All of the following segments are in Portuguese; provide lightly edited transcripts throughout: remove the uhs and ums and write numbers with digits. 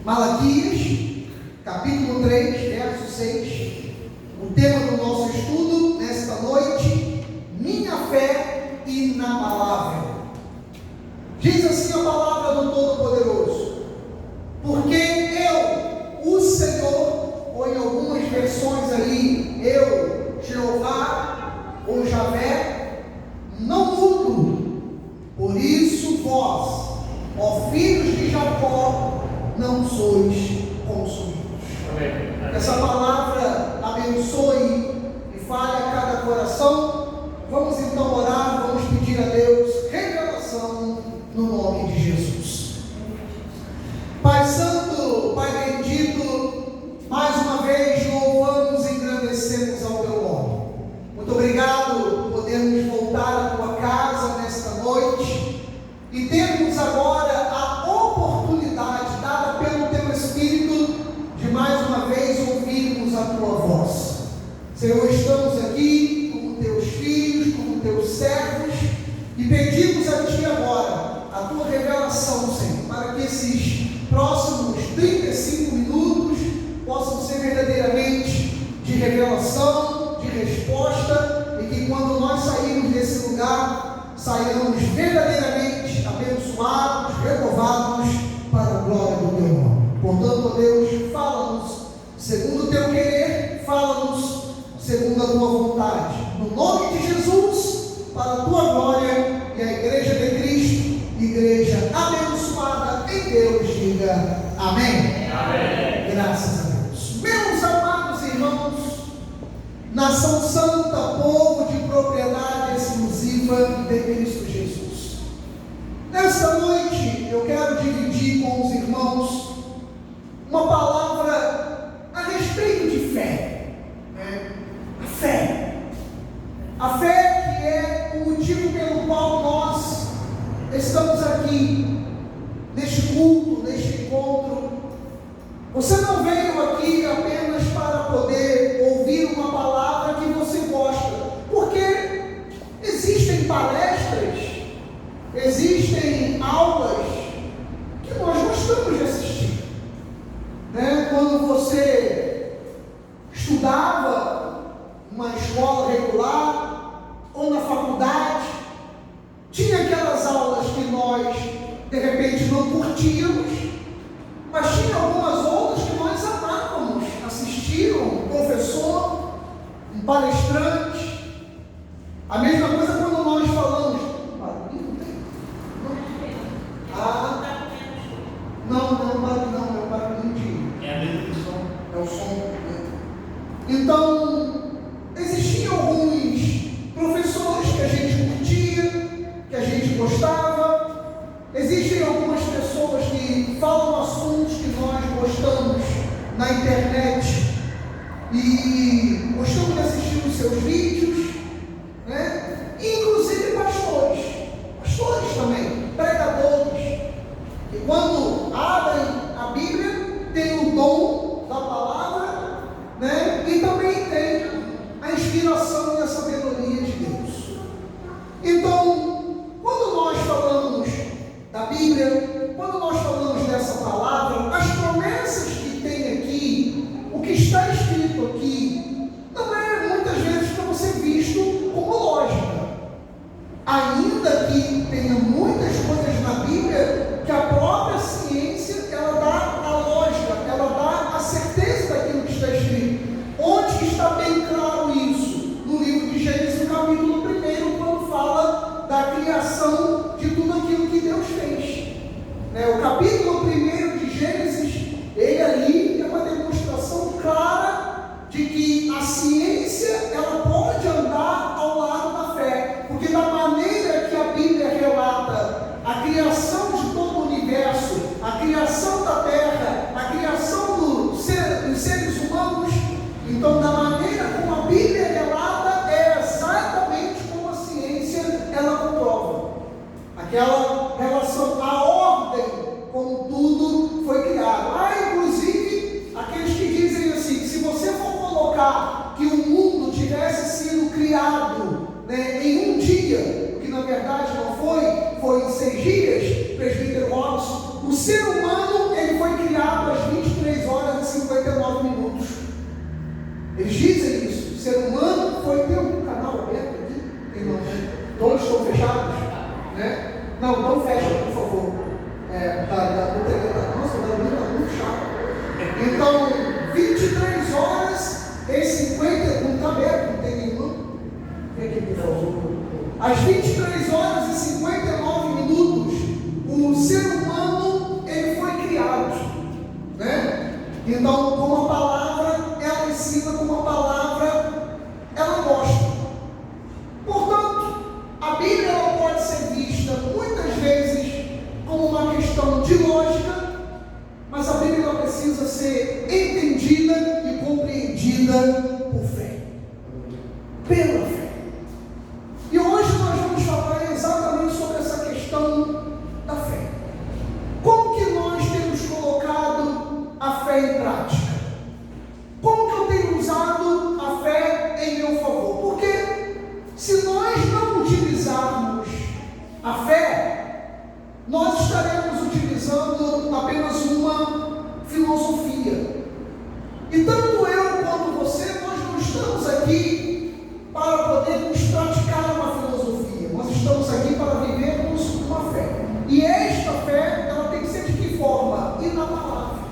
Malaquias, capítulo 3, verso 6. O tema do nosso estudo nesta noite: minha fé inabalável. Diz assim a palavra do Todo-Poderoso: porque eu, o Senhor, ou em algumas versões ali, eu, Jeová, ou Javé, não mudo. Por isso vós, ó filhos de Jacó, não sois consumidos. Amém. Essa palavra abençoe e fale a cada coração. Vamos então orar, vamos pedir a Deus revelação no nome de Jesus. Pai Santo, Pai bendito, mais uma vez louvamos e engrandecemos ao Teu nome. Muito obrigado por podermos voltar à Tua casa nesta noite e termos agora a oportunidade dada pelo Teu Espírito de mais uma vez ouvirmos a Tua voz. Senhor, estamos aqui como Teus filhos, como Teus servos, e pedimos a Ti agora a Tua revelação, Senhor, para que esses próximos 35 minutos possam ser verdadeiramente de revelação, de resposta, e que quando nós sairmos desse lugar, sairemos verdadeiramente abençoados, renovados para a glória do Teu nome. Portanto, ó Deus, fala-nos segundo o Teu querer, fala-nos segundo a Tua vontade. No nome de Jesus, para a Tua glória, e a Igreja de Cristo, igreja abençoada em Deus, diga amém. Amém. Graças a Deus. Meus amados irmãos, nação santa, povo de propriedade exclusiva de Cristo Jesus. Nesta noite eu quero dividir com os irmãos uma palavra a respeito de fé. A fé. A fé que é o motivo pelo qual nós estamos aqui, neste culto, neste encontro. Você não veio aqui apenas para poder ouvir uma palavra que você gosta, porque existem palestras, existem aulas que nós gostamos de assistir. Quando você estudava numa escola regular ou na faculdade, tinha aquelas aulas que nós de repente não curtíamos, mas tinha algumas outras que nós amávamos assistir, um professor, um palestrante. A mesma coisa quando nós falamos, não, é o barulhinho de... É a mesma som. É o som. Então, existiam alguns professores que a gente curtia, que a gente gostava. Existem algumas pessoas que falam assuntos que nós gostamos na internet e gostamos de assistir os seus vídeos, inclusive pastores também, pregadores, que quando abrem a Bíblia tem o dom da palavra, e também tem a inspiração e a sabedoria de Deus. Então, quando nós falamos da Bíblia, quando nós falamos dessa palavra, as promessas que tem aqui, o que está escrito aqui, não é muitas vezes para você visto como lógica. Ainda que tenha muitas coisas na Bíblia que a própria ciência, ela dá a lógica, ela dá a certeza daquilo que está escrito. Onde está bem claro isso? No livro de Gênesis, no capítulo 1, quando fala da criação de tudo aquilo que Deus fez. O capítulo 1 de Gênesis, ele ali é uma demonstração clara de que a ciência, ela pode andar ao lado da fé, porque da maneira que a Bíblia relata a criação de todo o universo, a criação da terra, a criação dos seres humanos, então da maneira como a Bíblia relata é exatamente como a ciência ela comprova. Aquela relação, a ordem como tudo foi criado. Inclusive aqueles que dizem assim, que se você for colocar que o mundo tivesse sido criado em um dia, o que na verdade não foi em 6 dias, presbítero Robson, o ser humano ele foi criado às Às 23 horas e 59 minutos, o ser humano ele foi criado, né? Então, com uma palavra, ela ensina, com uma palavra, ela mostra. Portanto, a Bíblia ela pode ser vista muitas vezes como uma questão de lógica, mas a Bíblia ela precisa ser entendida e compreendida por fé, pela fé. E hoje nós vamos falar exatamente sobre essa questão da fé. Como que nós temos colocado a fé em prática? Como que eu tenho usado a fé em meu favor? Porque se nós não utilizarmos a fé, nós estaremos utilizando apenas uma filosofia. E tanto eu quanto você, nós não estamos aqui para podermos praticar uma filosofia. Nós estamos aqui para vivermos uma fé. E esta fé, ela tem que ser de que forma? Inabalável.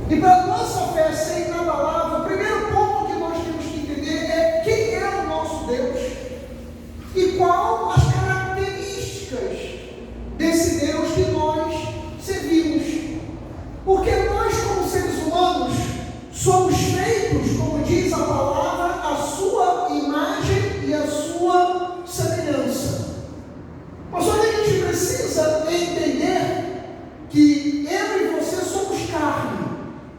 E para a nossa fé ser inabalável, o primeiro ponto que nós temos que entender é quem é o nosso Deus e qual as características desse Deus que nós servimos. Porque nós, como seres humanos, somos feitos, como diz a palavra, a sua imagem e a sua semelhança. Mas só que a gente precisa entender que eu e você somos carne,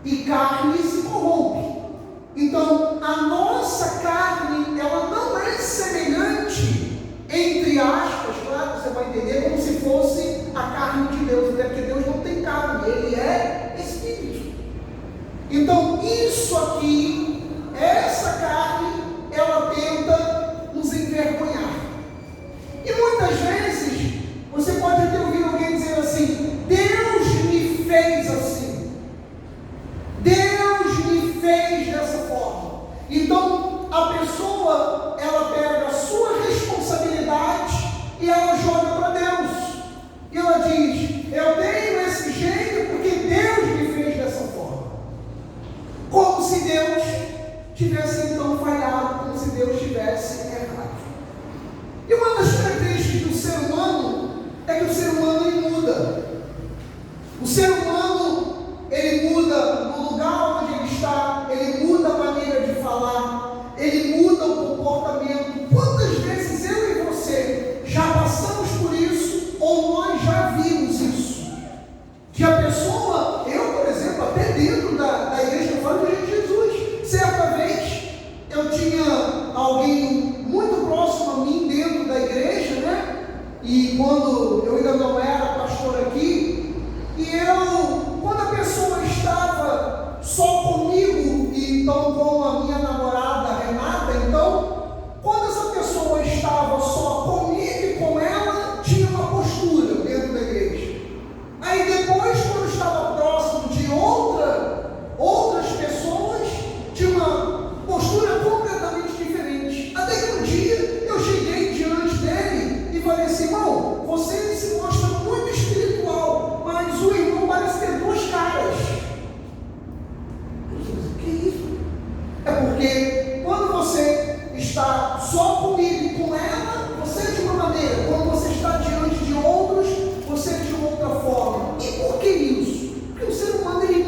e carne se corrompe. Então, a nossa carne, ela não é semelhante, entre aspas, claro, você vai entender, como se fosse a carne de Deus, até porque Deus não tem carne, Ele é Espírito. Então, isso aqui, essa carne, ela tenta nos envergonhar. E muitas vezes, você pode até ouvir alguém dizer assim: Deus me fez assim, Deus me fez dessa forma. Então, a pessoa, ela pega a sua responsabilidade e ela joga para Deus. E ela diz: eu tenho esse jeito porque Deus me fez dessa forma. Como se Deus tivesse então falhado, como se Deus tivesse errado. E uma das características do ser humano é que o ser humano ele muda. O ser humano ele muda no lugar onde ele está, ele muda a maneira de falar, ele muda o comportamento. Quantas vezes eu e você já passamos por isso ou nós já vimos isso? Que a pessoa, eu por exemplo, até dentro da igreja eu falo de Jesus. Certa vez eu tinha alguém muito próximo a mim dentro da igreja, né? E quando eu ainda não era pastor aqui, e quando a pessoa estava só comigo, e então com a minha namorada Renata, então, quando essa pessoa estava só comigo e com ela, tinha uma postura dentro da igreja. Aí depois, quando estava próximo de outras pessoas, tinha uma postura completamente diferente. Até que um dia eu cheguei diante dele e falei assim: irmão, você se mostra muito espiritual, mas o irmão parece ter duas caras. Eu disse: o que é isso? É porque quando você está só comigo e com ela, você é de uma maneira, quando você está diante de outros, você é de outra forma. E por que isso? Porque o ser humano ele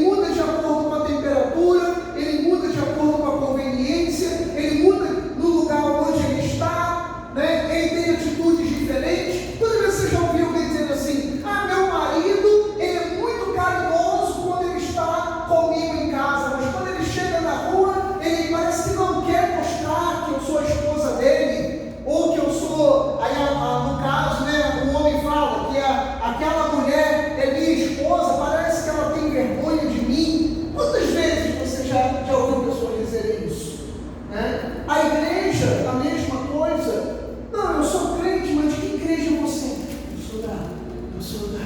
muda de acordo com a temperatura, ele muda de acordo com a conveniência, ele muda no lugar onde ele está, né? Ele tem atitudes diferentes. Toda vez que você já ouviu alguém dizendo assim: ah, meu marido, ele é muito carinhoso quando ele está comigo em casa, mas quando ele chega na rua, ele parece que não quer mostrar que eu sou a esposa dele, ou que eu sou, aí no caso, né, o homem fala que aquela mulher é minha esposa, parece que ela tem vergonha de mim. Quantas vezes você já ouviu pessoas dizerem isso? Né? A igreja, a mesma coisa. Não, eu sou crente, mas de que igreja você é? Eu sou da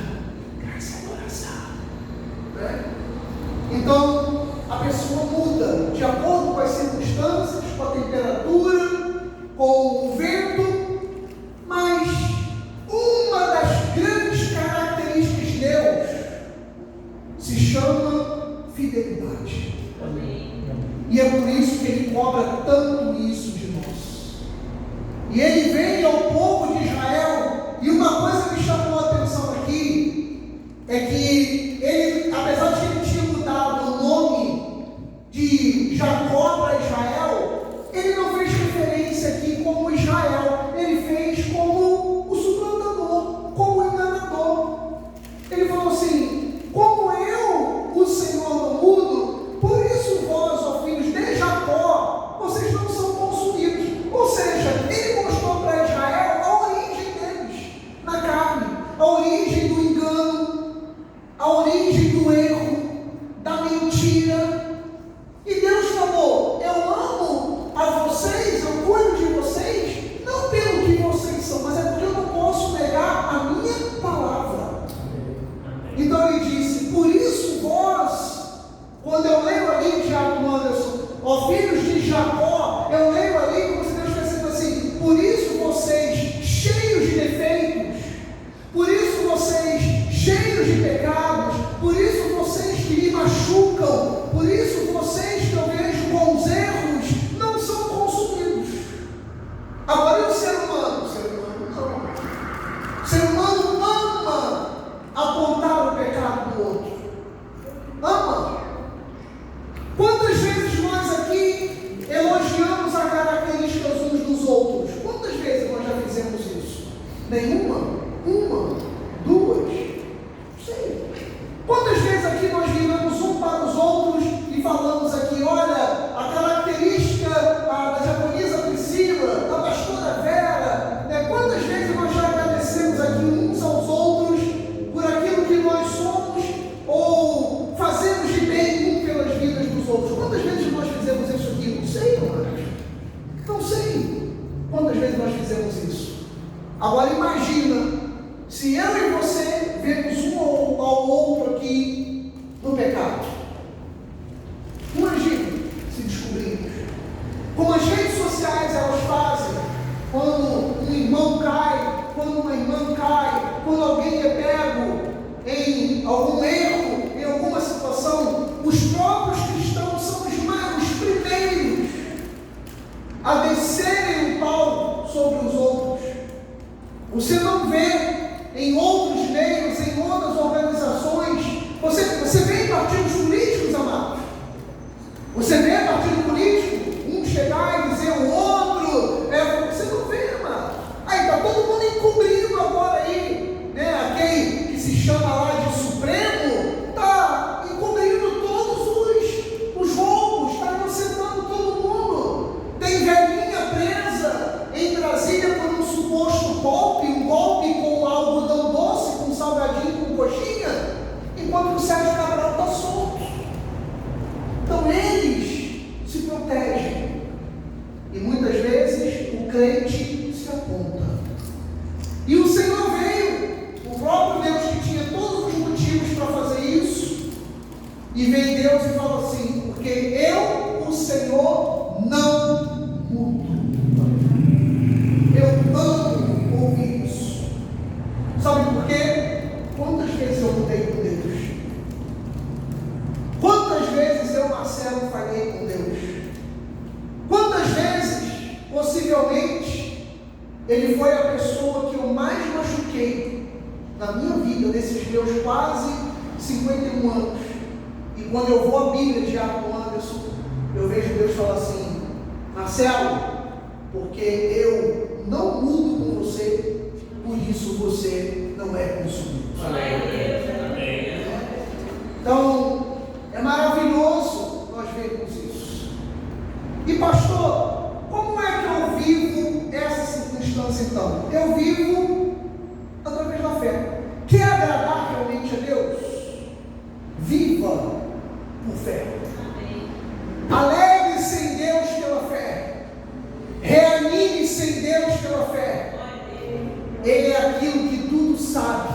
graça e adoração. Né? Então, a pessoa muda de acordo com as circunstâncias, com a temperatura, com o vento, mas uma das grandes características de Deus se chama fidelidade. Amém. E é por isso que Ele cobra tanto isso de nós. e ele vem ao povo de Israel, e uma coisa que me chamou a atenção aqui, é que ele, apesar de que ele tinha mudado o nome de Jacó para Israel, ele não fez referência aqui como Israel, ele fez como o suplantador, como o enganador. Ele falou assim: como eu, o Senhor, não mudo, por isso vós, ó filhos de Jacó, vocês não são consumidos. Ou seja, ele mostrou para Israel a origem deles na carne, a origem do engano, a origem do erro, da mentira. E Deus falou: eu amo a vocês, eu cuido de vocês, não pelo que vocês são, mas é porque eu não posso negar a minha palavra. Então ele disse: por isso vós, quando eu leio ali Tiago Anderson, ó filhos de Jacó, eu leio ali como se Deus estivesse dizendo assim: por isso vocês cheios de defeitos, por isso vocês cheios de pecados, por isso vocês que me machucam, por isso vocês que eu vejo com os erros, não são consumidos. Agora e o ser humano? O ser humano ama apontar o pecado do outro. Ama. Quantas vezes nós aqui elogiamos as características uns dos outros? Quantas vezes nós já fizemos isso? Nenhuma? Uma? Duas? Sei. Quantas vezes aqui nós viramos um para os outros e falamos aqui: olha, a característica da japonesa Priscila, da pastora Vera, né? Quantas vezes nós já agradecemos aqui uns aos outros por aquilo que nós somos ou fazemos de bem um pelas vidas dos outros? Quantas vezes nós fizemos isso aqui? Não sei, amados. Não sei quantas vezes nós fizemos isso. Agora imagina se eu e você vemos um ao outro aqui no pecado. Imagina se descobrimos. Como as redes sociais elas fazem, quando um irmão cai, quando uma irmã cai, quando alguém é pego em algum erro, em alguma situação, os próprios cristãos são os primeiros a descerem o pau sobre os outros. Você não vê em outros meios, em outras organizações, você vê em partidos políticos, amados? Você vê partido político, um chegar e dizer o outro, você não vê, amado? Aí está todo mundo encobrindo agora aí, né? Aquele que se chama lá de Supremo, está encobrindo todos os roubos, está inocentando todo mundo. Tem velhinha presa em Brasília por um suposto golpe, um golpe com algodão doce, com salgadinho, com coxinha, enquanto o Sérgio Cabral está solto. Então eles se protegem. E muitas vezes o crente se aponta. E o Senhor veio, o próprio Deus que tinha todos os motivos para fazer isso, e vem Deus e fala assim: porque eu, o Senhor, não mudo. Eu amo ouvir isso. Sabe por quê? Quantas vezes eu mudei com Deus? Quantas vezes eu, Marcelo, falhei com Deus? Quantas vezes, possivelmente, ele foi a pessoa que eu mais machuquei na minha vida, nesses meus quase 51 anos. E quando eu vou à Bíblia de Tiago Anderson, eu vejo Deus falar assim: Marcelo, porque eu não mudo com você, por isso você não é consumido. Amém. Então, é maravilhoso nós vermos isso. E pastor, como é que eu vivo essa circunstância então? Eu vivo através da fé. Quer agradar realmente a Deus? Viva por fé. Alegre-se em Deus pela fé. Reanime-se em Deus pela fé. Ele é aquilo que tudo sabe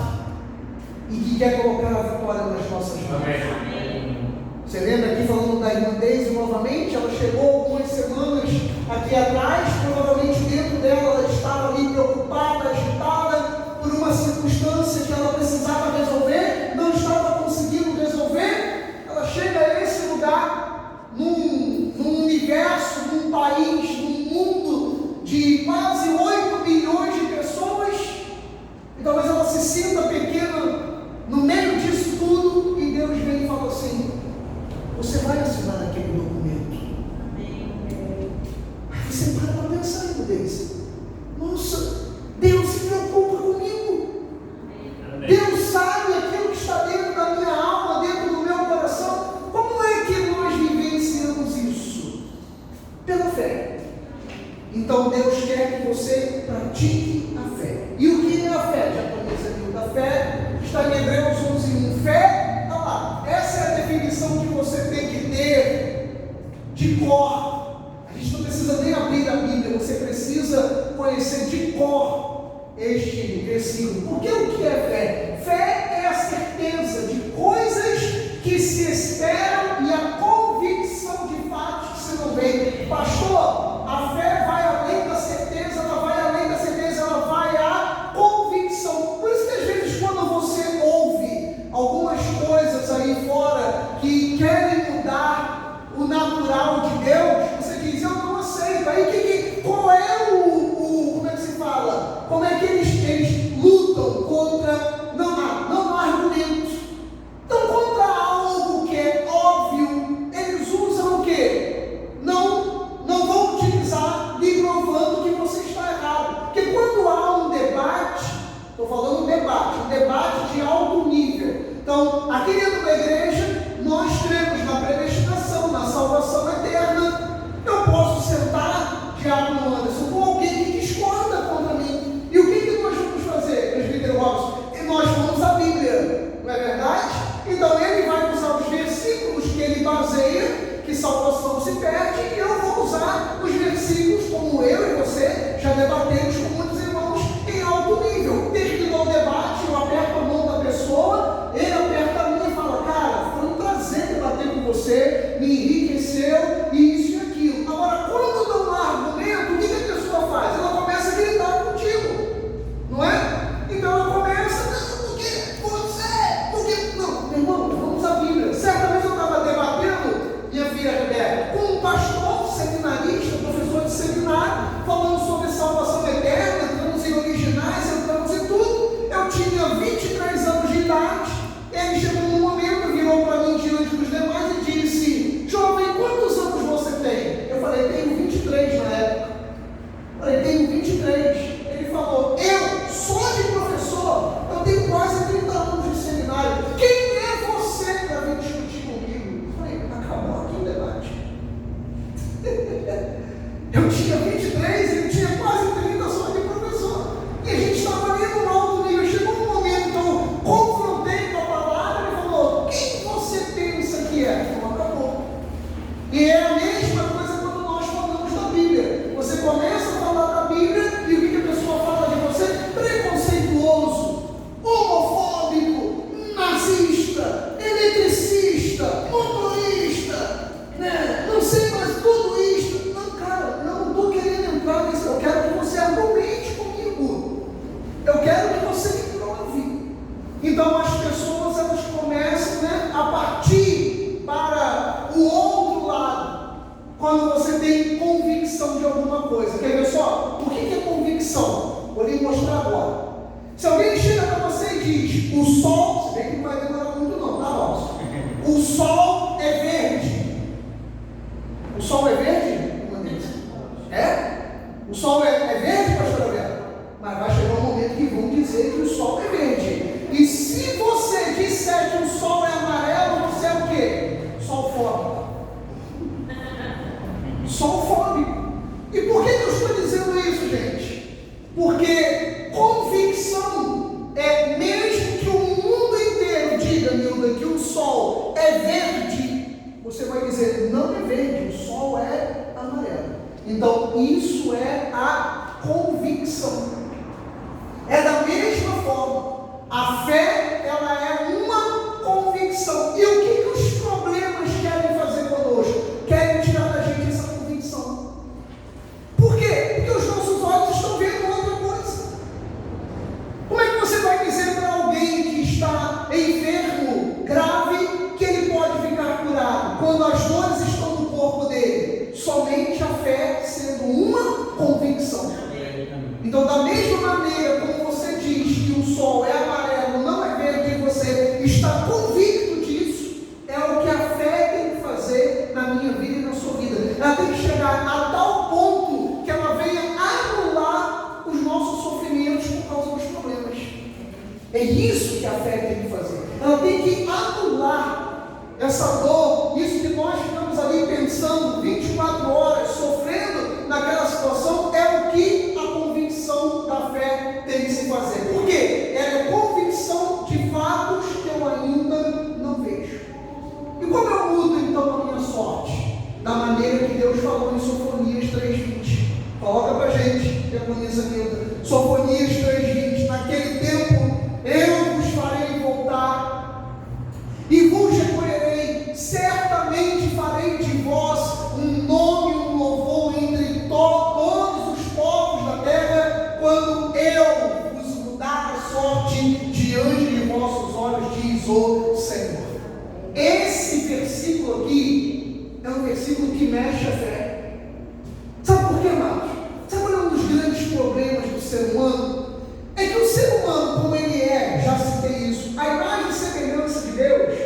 e que quer colocar a vitória nas nossas mãos. Amém. Você lembra aqui falando da irmã Deise novamente? Ela chegou algumas semanas aqui atrás, provavelmente dentro dela ela estava ali preocupada, agitada por uma circunstância que ela precisava resolver, não estava conseguindo resolver. Ela chega a esse lugar, num universo, num país, num mundo de quase 8 Então, aqui dentro da igreja, nós cremos na predestinação, na salvação eterna. Eu posso sentar, Diácono Anderson, com alguém que discorda contra mim. E o que nós vamos fazer, presbítero Robson? Nós vamos à Bíblia, não é verdade? Então ele vai usar os versículos que ele baseia, que salvação se perde, e eu vou usar os versículos como eu e você já debatemos com muitos irmãos em alto nível. Terminou o debate, eu aperto a mão da pessoa, ele aperta a minha e fala: cara, foi um prazer debater com você, me enriqueceu, isso e aquilo. Agora, quando dá um argumento, o que a pessoa faz? Ela começa a gritar contigo, não é? Então ela começa: não, porque você, porque não, meu irmão, vamos à Bíblia. Certa vez eu estava debatendo, minha filha Rebeca, com um pastor seminarista, professor de seminário, falando sobre salvação eterna, entramos em originais, entramos em tudo. Eu tinha 23 anos de idade, ele chegou num momento, virou para mim diante dos demais e disse: jovem, quantos anos você tem? Eu falei: tenho 23 na época. Eu falei: tenho 23. Ele falou: eu, só de professor, eu tenho quase 30 anos de seminário. Quem é você para vir discutir comigo? Eu falei: acabou aqui o debate. Eu tinha 23, ele tinha quase 30 só de professor. E a gente estava ali no alto nível. Chegou um momento que eu confrontei com a palavra e falou: quem você pensa que é? Então acabou. E é a mesma coisa quando nós falamos da Bíblia. Você começa a falar da Bíblia e o que a pessoa fala de você? Preconceituoso, homofóbico, nazista, eletricista, motorista, né? Não sei mais, tudo isso. Não, cara, eu não estou querendo entrar nisso. Eu quero que você argumente comigo. Eu quero que você me prove. Então as pessoas, elas começam, né, a partir para o outro lado. Quando você tem convicção de alguma coisa. Quer ver só? O que é convicção? Vou lhe mostrar agora. Se alguém chega para você e diz: o sol, se bem que não vai demorar muito não, tá, Robson? O sol é verde. O sol é verde? É? O sol é verde, pastor Alberto? Mas vai chegar um momento que vão dizer que o sol é verde. E se você disser que o sol é amarelo, você é o quê? Sol fóbico. Sol fóbico. E por que eu estou dizendo isso, gente? Porque convicção é, mesmo que o mundo inteiro diga, Nilda, que o sol é verde, você vai dizer: não é verde, o sol é amarelo. Então isso é a convicção. É da mesma forma, a fé, ela é uma convicção. E o que os problemas querem fazer conosco? Querem tirar da gente essa convicção. Por quê? Porque os nossos olhos estão vendo outra coisa. Como é que você vai dizer para alguém que está enfermo, grave, que ele pode ficar curado, quando as dores estão no corpo dele? Somente a fé sendo uma convicção. Então, da mesma maneira como você diz que o sol é amarelo, não é verde, e você está convicto disso, é o que a fé tem que fazer na minha vida e na sua vida. Ela tem que chegar a tal ponto que ela venha anular os nossos sofrimentos por causa dos problemas. É isso que a fé tem que fazer. Ela tem que anular essa dor, isso que nós ficamos ali pensando 24 horas, sofrendo naquela situação, é o que a convicção da fé tem que se fazer. Por quê? É a convicção de fatos que eu ainda não vejo. E como eu mudo então a minha sorte? Da maneira que Deus falou em Sofonias 3:20. Coloca pra gente, que agoniza Nilda. Sofonias 3:20. Naquele tempo eu vos farei voltar e vos recolherei. Certamente farei de vós um nome, um louvor entre todos os povos da terra, quando eu vos mudar a sorte diante de vossos olhos, diz o Senhor. Esse versículo aqui é um versículo que mexe a fé. Sabe por quê, Marcos? Sabe qual é um dos grandes problemas do ser humano? É que o ser humano, como ele é, já citei isso, a imagem e semelhança de Deus,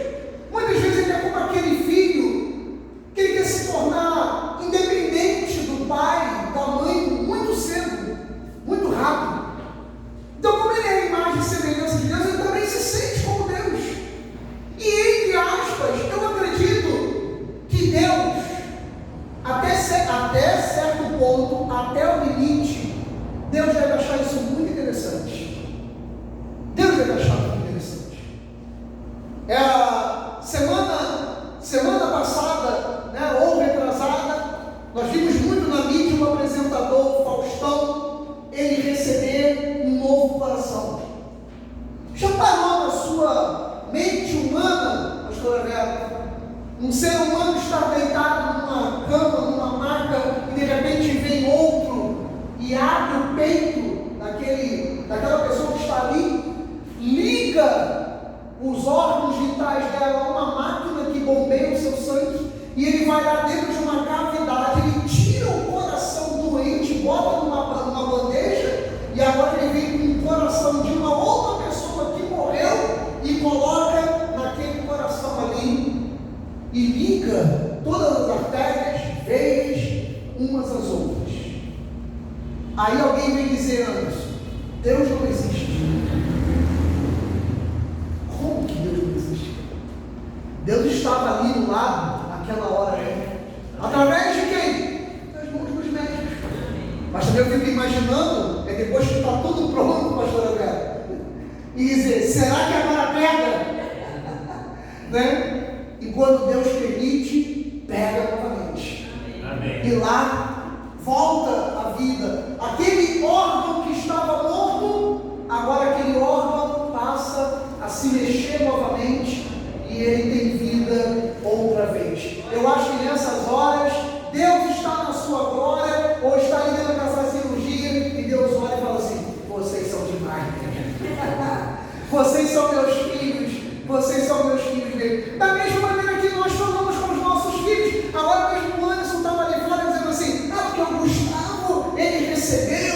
muitas vezes ele é como aquele filho que ele quer se tornar independente do pai, da mãe, muito cedo, muito rápido. Então, como ele é a imagem e semelhança de Deus, ele também se sente como Deus. Semana passada, né, ou retrasada, nós vimos muito na mídia o apresentador Faustão, ele receber um novo coração. Já parou na sua mente humana, pastora Vera, um ser humano estar deitado numa cama, numa maca, e de repente vem outro e abre o peito daquela pessoa que está ali, liga os órgãos vitais dela a uma máquina que bombeia o seu sangue, e ele vai lá dentro de uma cavidade, ele tira o coração doente, bota numa bandeja, e agora ele vem com o coração de uma outra pessoa que morreu e coloca naquele coração ali, e liga todas as artérias, veias, umas às outras. Aí alguém vem dizer, Anderson, Deus não existe. Como que Deus não existe? Deus estava ali do lado, naquela hora, através de quem? Das mãos dos médicos. Mas também eu fico imaginando, depois que está tudo pronto, pastora Vera, e dizer, será que agora pega? Né? E quando Deus permite, pega novamente. Amém. E lá volta a vida. Aquele órgão que estava morto, agora aquele órgão passa a se mexer novamente e ele tem vida outra vez. Eu acho que nessas horas Deus está na sua glória, ou está ali dentro dessa cirurgia, e Deus olha e fala assim, vocês são demais. Vocês são meus filhos, vocês são meus filhos dele. Da mesma maneira que nós falamos com os nossos filhos, agora mesmo o Anderson estava ali fora dizendo assim, porque o Gustavo, ele recebeu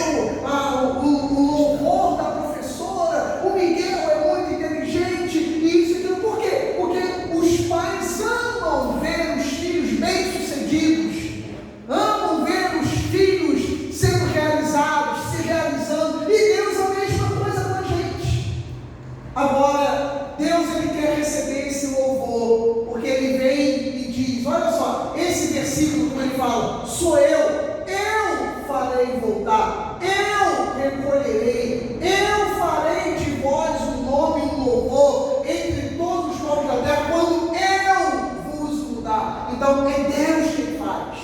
o louvor da professora, o Miguel é muito inteligente, e isso e aquilo. Por quê? Porque os pais amam ver os filhos bem-sucedidos, amam ver os filhos sendo realizados, se realizando, e Deus é a mesma coisa com a gente. Agora, Deus ele quer receber esse louvor, porque ele vem e diz, olha só, esse versículo como ele fala, sou eu farei voltar, eu recolherei, eu farei de vós um nome e um louvor entre todos os povos da terra, quando eu vos mudar. Então é Deus quem faz.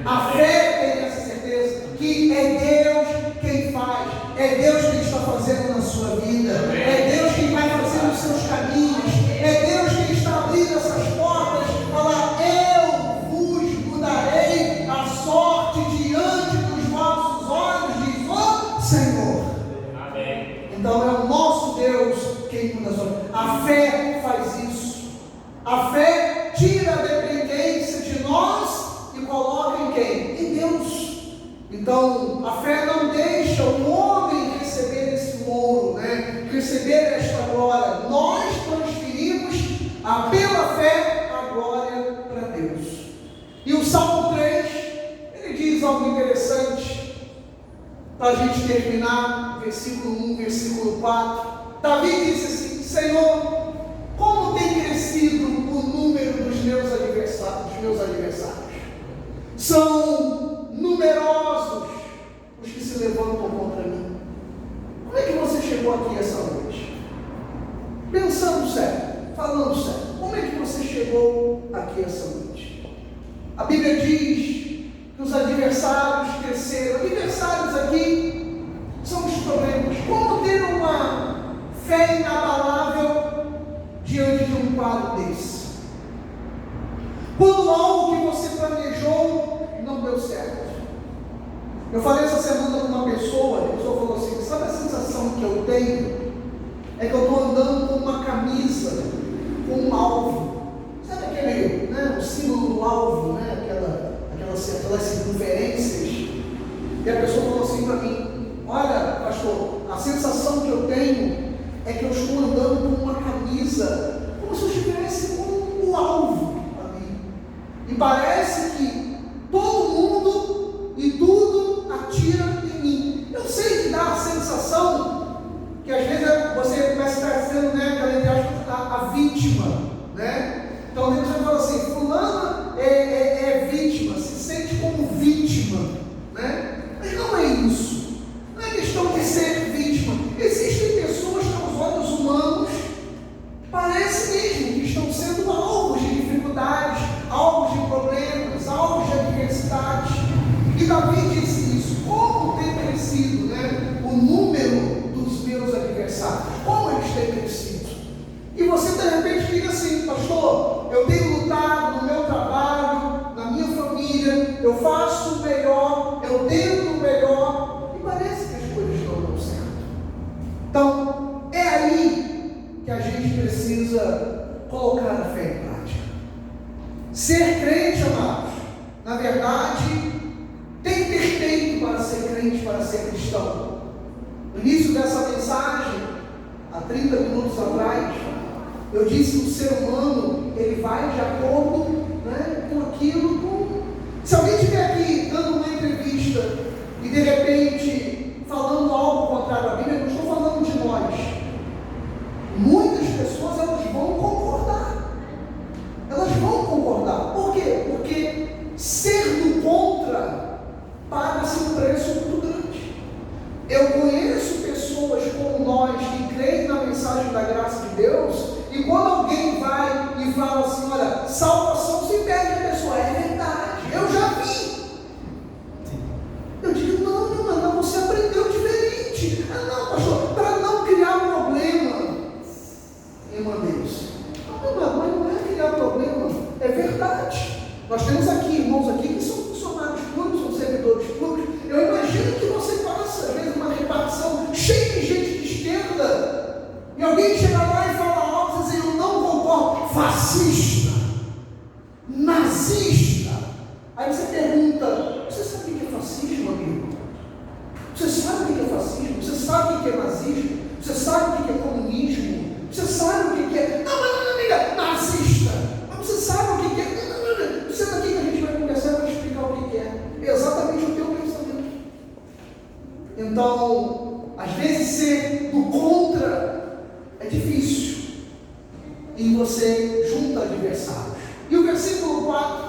A fé tem essa certeza que é Deus quem faz, é Deus quem está fazendo na sua vida, é Deus quem vai fazer os seus caminhos, é Deus quem está abrindo essas portas. Fala, eu vos mudarei a sorte diante dos vossos olhos, diz o Senhor. Amém. Então é o nosso Deus quem muda a sorte. A fé faz isso. A fé tira a dependência de nós e coloca em quem? Em Deus. Então a fé não deixa o homem receber esse ouro, né? Receber esta glória. Nós transferimos pela fé a glória para Deus. E o Salmo 3, ele diz algo interessante, para a gente terminar, versículo 1, versículo 4. Davi disse assim, Senhor, como tem crescido o número dos meus adversários. São numerosos os que se levantam contra mim. Como é que você chegou aqui essa noite? Pensando sério, falando sério, como é que você chegou aqui essa noite? A Bíblia diz que os adversários cresceram. Adversários aqui são os problemas. Como ter uma fé inabalável diante de um quadro desse? Quando algo que você planejou não deu certo. Eu falei essa semana com uma pessoa, a pessoa falou assim, sabe a sensação que eu tenho? É que eu estou andando com uma camisa, com um alvo. Sabe aquele, né, o símbolo do alvo, né, aquelas circunferências? E a pessoa falou assim para mim, olha, pastor, a sensação que eu tenho é que eu estou andando com uma camisa, como se eu estivesse com o alvo ali. E parece que todo mundo e tudo atira em mim. Eu sei que dá a sensação que às vezes você começa a estar sendo, né, a vítima, né? Então Deus vai falar assim, fulana é vítima, se sente como vítima, né? Mas não é isso. Não é questão de ser vítima. Existem pessoas que aos olhos humanos parece mesmo estão sendo alvos de dificuldades, alvos de problemas, alvos de adversidades. E Davi disse isso: como tem crescido, o número dos meus adversários, como eles têm crescido. E você de repente diga assim: pastor, eu tenho lutado no meu trabalho, na minha família, eu faço o melhor, eu tento o melhor, e parece que as coisas não dão certo. Então, é aí que a gente precisa colocar a fé em prática. Ser crente, amados, na verdade, tem que ter tempo para ser crente, para ser cristão. No início dessa mensagem, há 30 minutos atrás, eu disse que o ser humano, ele vai de acordo com aquilo. Se alguém estiver aqui dando uma entrevista e de repente falando algo contrário à Bíblia, eu não estou falando de nós. Muitas pessoas, elas vão concordar. Elas vão concordar. Por quê? Porque ser do contra paga-se um preço muito grande. Eu conheço pessoas como nós que creem na mensagem da graça de Deus, e quando alguém vai e fala assim: olha, salvação se perde, a pessoa, é verdade, eu já vi. Eu digo: não, meu irmão, você aprendeu diferente. Não, pastor, para não criar problema, irmã Deus. Não, mas não é criar problema, é verdade. Nós temos aqui irmãos aqui que são funcionários públicos, são servidores públicos. Eu imagino que você passa, às vezes, uma repartição cheia de gente de esquerda, e alguém chega lá e fala algo, assim: eu não concordo, fascista, nazista. Aí você pergunta: você sabe o que é fascismo, amigo? Você sabe o que é fascismo? Você sabe o que é nazismo? Você sabe o que é comunismo? Você sabe o que é... Não, amiga, nazista. Mas você sabe o que é... Não. Você daqui que a gente vai conversar, vai explicar o que é. É exatamente o teu pensamento. Então, às vezes ser do contra é difícil. E você junta adversários. E o versículo 4,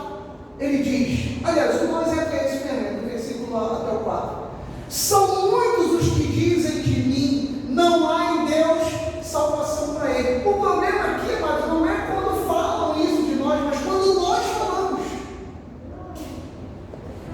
ele diz, aliás, o 2 é até esse mesmo, do versículo até o 4. São muitos os que dizem de mim, não há em Deus salvação para ele. O problema aqui, amados, não é quando falam isso de nós, mas quando nós falamos.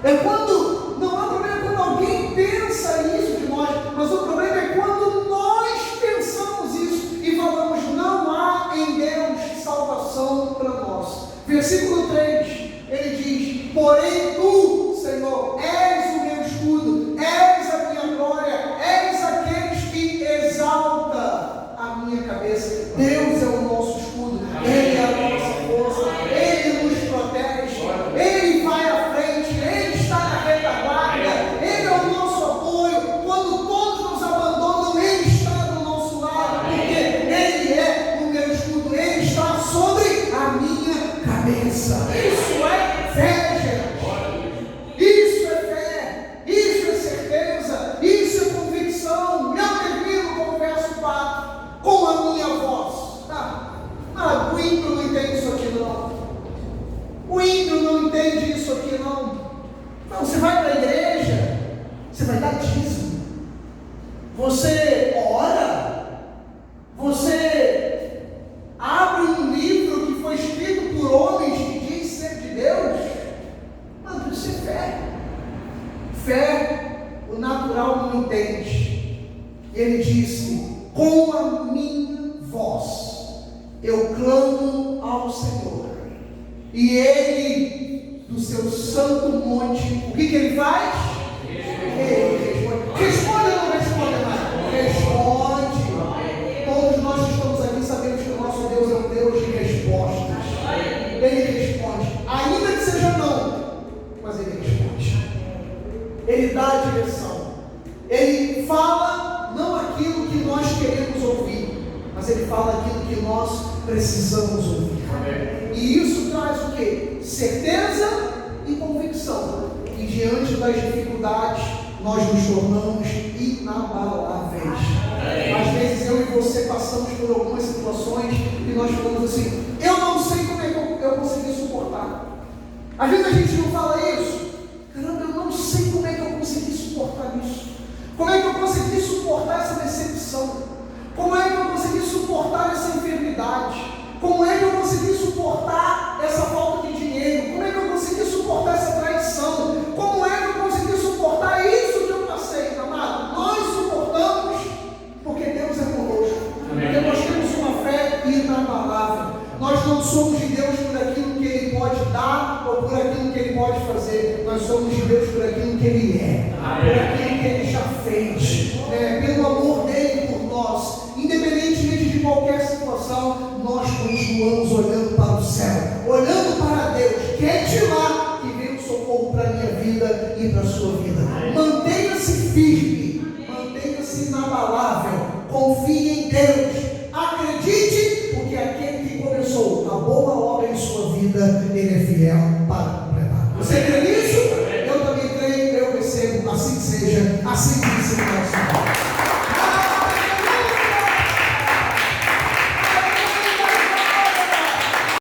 É quando, não há problema quando alguém pensa isso de nós, mas o problema é quando nós pensamos isso e falamos: não há em Deus salvação para nós. Versículo 3, ele diz: porém tu, Senhor, és o meu escudo, és a minha glória, és aqueles que exalta a minha cabeça. Deus é o nosso escudo, Ele é a nossa força, Ele nos protege, Ele vai à frente, Ele está na retaguarda, Ele é o nosso apoio. Quando todos nos abandonam, Ele está do nosso lado, porque Ele é o meu escudo, Ele está sobre a minha cabeça. Isso é fé, gente. Isso é fé, isso é certeza, isso é convicção. Eu termino com o verso 4, com a minha voz. O ímpio não entende isso aqui não. O ímpio não entende isso aqui não. Não, você vai para a igreja, você vai dar dízimo, você ora, você abre um livro que foi escrito por homens que diz ser de Deus. Mano, isso é fé. Fé, o natural não entende. Ele disse: com a minha voz eu clamo ao Senhor, e Ele, do seu santo monte, o que Ele faz? Ele responde. Responde ou não responde mais? Responde. Todos nós que estamos aqui sabemos que o nosso Deus é um Deus de respostas. Ele responde, ainda que seja não, mas Ele responde. Ele dá a direção. Ele fala não aquilo que nós queremos ouvir, mas Ele fala aquilo que nós precisamos ouvir. E isso traz o quê? Certeza e convicção. E diante das dificuldades, nós nos tornamos inabaláveis. Às vezes eu e você passamos por algumas situações e nós falamos assim: eu não sei como é que eu consegui suportar. Às vezes a gente não fala isso. Caramba, eu não sei como é que eu consegui suportar isso. Como é que eu consegui suportar essa decepção? Como é que eu consegui suportar essa enfermidade? Como é que eu consegui Nós não somos de Deus por aquilo que Ele pode dar ou por aquilo que Ele pode fazer. Nós somos de Deus por aquilo que Ele é, por aquilo que Ele já fez, pelo amor dEle por nós. Independentemente de qualquer situação, nós continuamos olhando para o céu, olhando para Deus, que é de lá que vem o socorro para a minha vida e para a sua vida. Mantenha-se firme, mantenha-se inabalável, confie em Deus, acredite, porque aquele que começou a boa obra em sua vida, Ele é fiel para completar. Você crê